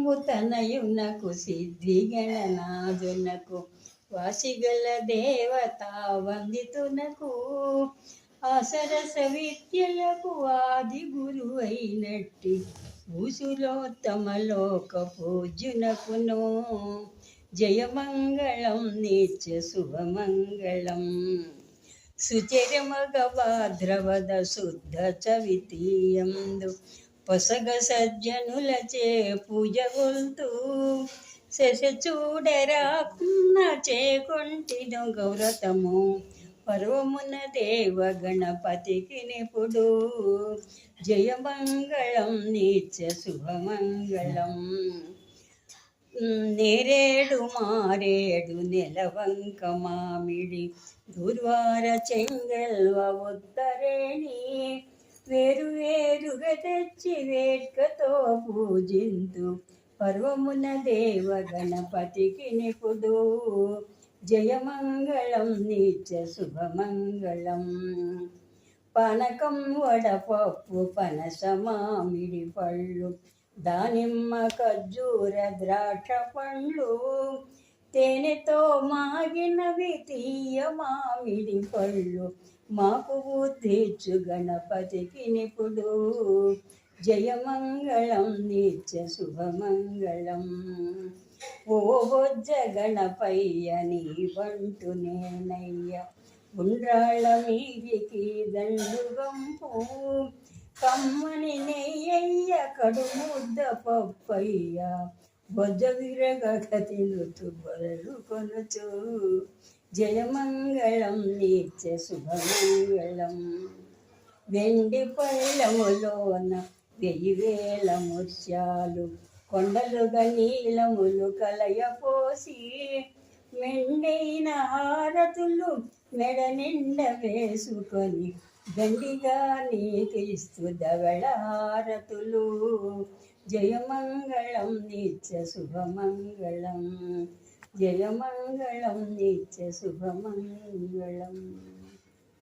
శంభు తనయునకు సిద్ధి గణనాథునకు వాసిగల దేవత వందితునకు ఆసరస విద్యలకు ఆది గురువైనట్టి భూసులోత్తమలోక పూజ్యునకును జయమంగళం నిత్య శుభమంగళం. సుచరమగ భాద్రవద శుద్ధ చవితీయందు పొసగ సజ్జనులచే పూజగొల్తూ శశ చూడరాకున్న చేకొంటిను గౌరతము పర్వమున దేవ గణపతికి నిపుడు జయమంగళం నిత్య శుభమంగళం. నేరేడు మారేడు నెలవంక మామిడి దుర్వార చెంగల్వ ఉత్తరేణి వేరు వేరుగా తెచ్చి వేట్కతో పూజింతు పర్వమున దేవ గణపతికి నిపుడు జయమంగళం నిత్య శుభమంగళం. పానకం వడపప్పు పనస మామిడి పళ్ళు దానిమ్మ ఖర్జూర ద్రాక్ష పండ్లు తేనెతో మాగినవి తీయ మామిడి పళ్ళు మాకు బుద్ధిచ్చు గణపతికి నిపుడు జయమంగళం నిత్య శుభమంగళం. ఓ బొజ్జ గణపయ్య నీ బంటు నేనయ్య ఉండ్రాళ్ళ మీదికి దండుగంపు కమ్మని నెయ్యయ్య కడు ముద్ద పప్పయ్య బొజ్జ విరగక తినుతు బలు కొనుచు జయమంగళం నిత్య శుభమంగళం. వెండి పళ్ళములోన 1000 ముత్యాలు కొండలుగా నీలములు కలయపోసి మెండైన హారతులు మెడ నిండ వేసుకొని దండిగా నీకిస్తూ ధవళ హారతులు జయమంగళం నిత్య శుభమంగళం. జయమంగళం నిత్య శుభమంగళం.